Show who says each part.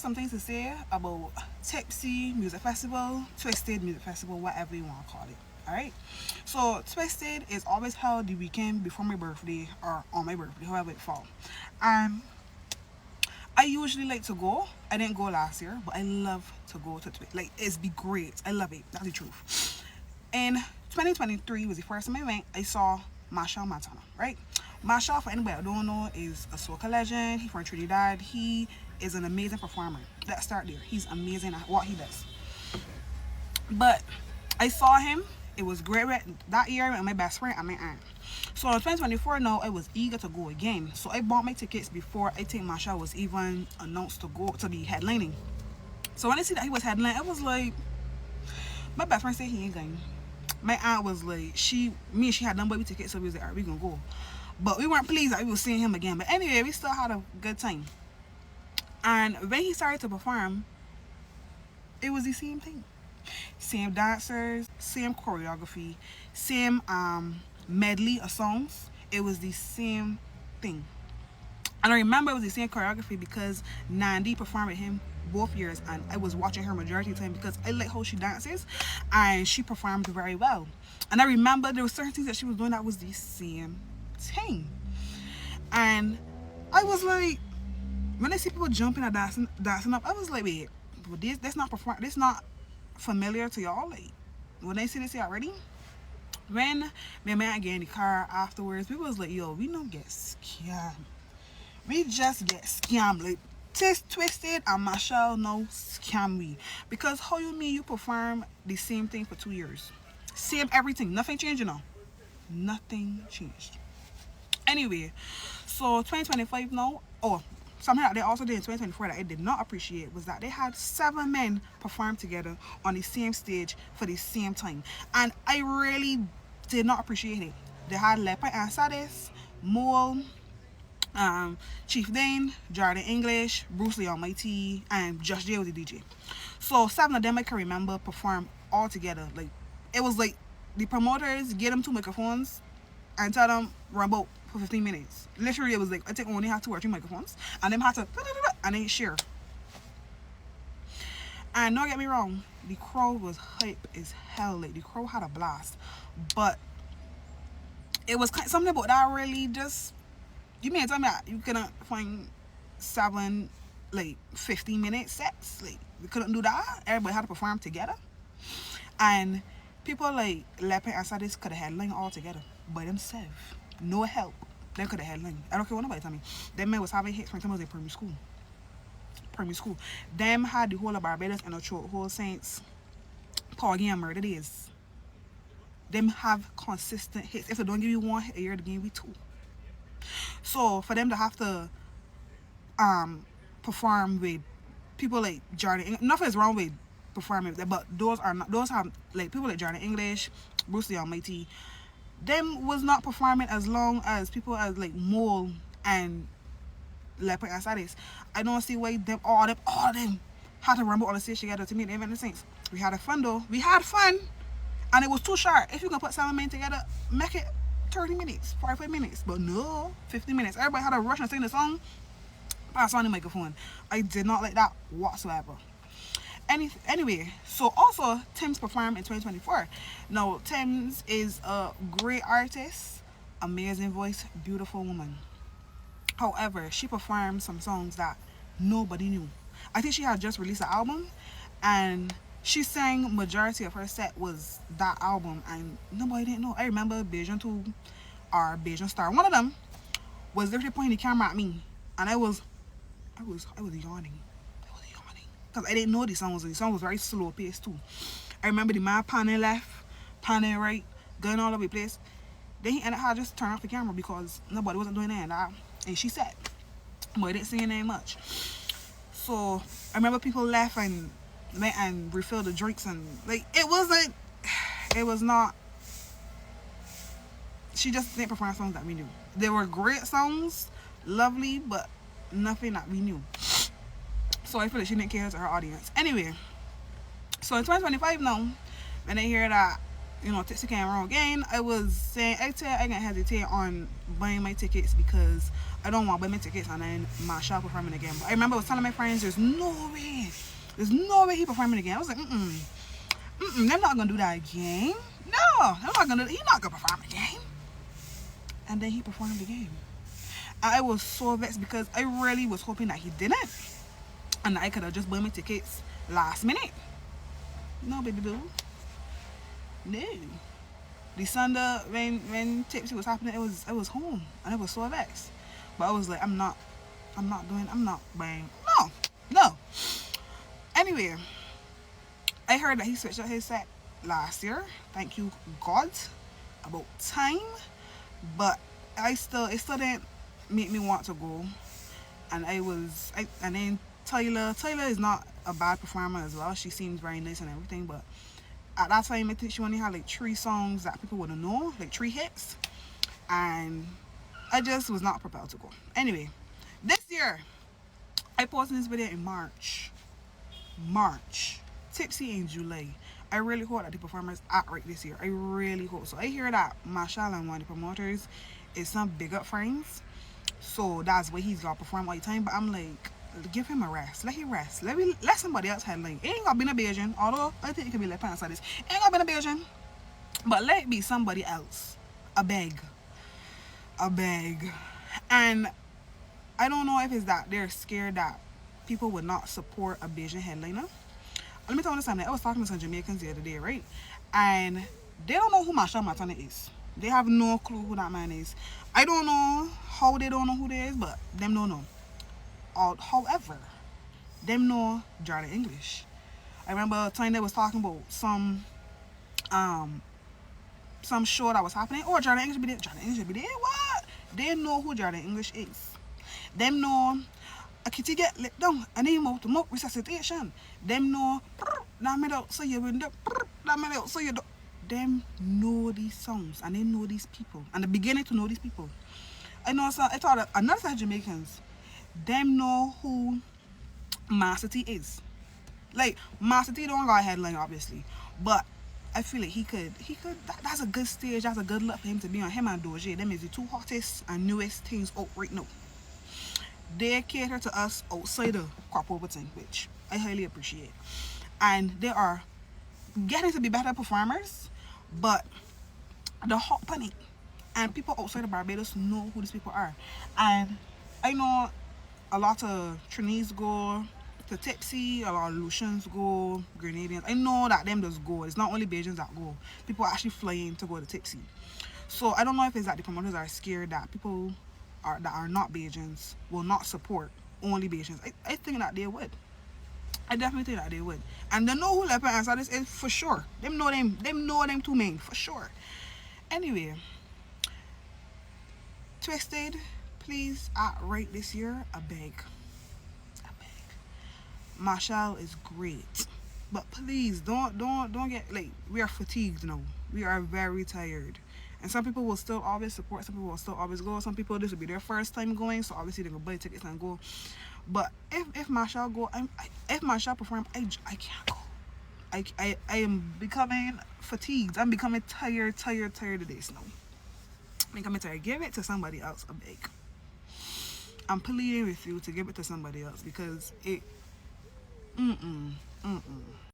Speaker 1: some things to say about Tipsy Music Festival, Twisted Music Festival, whatever you want to call it. Alright? So Twisted is always held the weekend before my birthday or on my birthday, however it falls. And I usually like to go. I didn't go last year, but I love to go to Twisted. Like, it's be great. I love it. That's the truth. In 2023 was the first time I went. I saw Machelmontano, right? Machel, for anybody that don't know, is a soca legend. He's from Trinidad. He is an amazing performer. Let's start there. He's amazing at what he does. But I saw him. It was great that year with my best friend and my aunt. So in 2024 now, I was eager to go again. So I bought my tickets before I think Machel was even announced to be headlining. So when I see that he was headlining, I was like, my best friend said he ain't going. My aunt was like, she had done baby tickets, so we was like, alright, we gonna go. But we weren't pleased that we were seeing him again. But anyway, we still had a good time. And when he started to perform, it was the same thing. Same dancers, same choreography, same medley of songs. It was the same thing. And I remember it was the same choreography because Nandi performed with him both years, and I was watching her majority of the time because I like how she dances and she performed very well. And I remember there were certain things that she was doing that was the same thing. And I was like, when I see people jumping and dancing up, I was like, wait, but this not familiar to y'all? Like, when I see this already, when my man get in the car afterwards, we was like, yo, we don't get scammed. We just get scammed. Like, Twisted and Machel no scam we. Because how you mean you perform the same thing for 2 years? Same everything. Nothing changed, you know. Nothing changed. Anyway, so 2025 now, something that they also did in 2024 that I did not appreciate was that they had 7 men perform together on the same stage for the same time. And I really did not appreciate it. They had leadpipeandsaddis, Mole, Chief Dane, Jordan English, Bruce the Almighty, and Just Jay was the DJ. So 7 of them I can remember perform all together. Like, it was like the promoters get them 2 microphones and tell them run about for 15 minutes. Literally, it was like I think only had 2 or 3 microphones, and them had to and then share. And don't get me wrong, the crowd was hype as hell. Like, the crowd had a blast, but it was something about that really just. You mean tell me that you couldn't find 7 like 15-minute sets? Like, we couldn't do that. Everybody had to perform together, and people like leadpipeandsaddis could have headlined all together by themselves, no help. They could have headlined. I don't care what nobody tell me. Them men was having hits from the time I was in primary school. Them had the whole of Barbados and the whole Saints, Power Game, Murder Days. Them have consistent hits. If they don't give you 1 hit a year, they give you 2. So for them to have to perform with people like Jordan, nothing is wrong with performing with them, but those have like people like Jordan English, Bruce the Almighty. Them was not performing as long as people as like Mole and leadpipeandsaddis. I don't see why all of them had to rumble on the stage together to make it make sense. We had fun though. We had fun, and it was too short. If you can put 7 men together, make it 30 minutes, 45 minutes, but no, 50 minutes. Everybody had to rush and sing the song, pass on the microphone. I did not like that whatsoever. Anyway, so also Tim's performed in 2024. Now, Tim's is a great artist, amazing voice, beautiful woman. However, she performed some songs that nobody knew. I think she had just released an album, and she sang majority of her set was that album, and nobody didn't know. I remember Beijing 2 or Beijing Star. One of them was literally pointing the camera at me, and I was yawning. Because I didn't know the song was very slow paced too. I remember the man panning left, panning right, going all over the place. Then he ended up just turn off the camera because nobody wasn't doing that. And she said, but I didn't say anything much. So I remember people left and refilled the drinks, and like it was not. She just didn't perform songs that we knew. They were great songs, lovely, but nothing that we knew. So I feel like she didn't care to her audience. Anyway, so in 2025 now, when I hear that Tipsy came around again, I was saying I can hesitate on buying my tickets because I don't want to buy my tickets and then Marshall performing again. But I remember I was telling my friends, there's no way he performing again. I was like, they're not gonna do that again. No, they're not gonna. He's not gonna perform again. And then he performed again. I was so vexed because I really was hoping that he didn't, and I could have just bought my tickets last minute. No, baby boo. No. The Sunday when Tipsy was happening, I was home and I was so vexed. But I was like, I'm not buying. No. Anyway, I heard that he switched up his set last year. Thank you, God. About time. But it still didn't make me want to go. And and then Tyler is not a bad performer as well. She seems very nice and everything, but at that time I think she only had like 3 songs that people wouldn't know, like 3 hits, and I just was not propelled to go. Anyway, this year I posted this video in March, Tipsy in July. I really hope that the performers act right this year. I really hope so. I hear that Marshall and one of the promoters is some big up friends, so that's why he's gonna perform all the time. But I'm like, give him a rest. Let him rest. Let somebody else headline. It ain't gonna be a Beijing, although I think it could be like pants like this. It ain't gonna be a Beijing, but let it be somebody else. A beg. And I don't know if it's that they're scared that people would not support a Beijing headliner. Let me tell you something. I was talking to some Jamaicans the other day, right? And they don't know who machelmontano is. They have no clue who that man is. I don't know how they don't know who they is, but them don't know. However, them know Jordanenglish. I remember a time they was talking about some show that was happening. Oh, Jordanenglish be there. Jordanenglish be there. What? They know who Jordanenglish is. Them know a kitty get let down and they mouth to mouth resuscitation. Them know that made out so you window. That made out so you do. Them know these songs and they know these people and they're beginning to know these people. I thought that another set of Jamaicans, them know who Mastaat is. Like Mastaat don't got a headline obviously, but I feel like he could that's a good stage, that's a good look for him to be on. Him and Doja, them is the 2 hottest and newest things out right now. They cater to us outside of crop over thing, which I highly appreciate. And they are getting to be better performers, but the hot punny and people outside of Barbados know who these people are. And I know a lot of Trinidadians go to Tipsy, a lot of Lucians go, Grenadians. I know that them does go. It's not only Bajans that go. People are actually flying to go to Tipsy. So I don't know if it's that the promoters are scared that people that are not Bajans will not support only Bajans. I think that they would. I definitely think that they would. And they know who leadpipeandsaddis is for sure. Them know them 2 men for sure. Anyway, Twisted, please act right this year. I beg. Marshall is great, but please don't get like, we are fatigued now. We are very tired. And some people will still always support, some people will still always go. Some people, this will be their first time going, so obviously they will buy tickets and go. But if Marshall go, if Marshall perform, I can't go. I am becoming fatigued. I'm becoming tired of this now. I'm becoming tired. Give it to somebody else, I beg. I'm pleading with you to give it to somebody else because it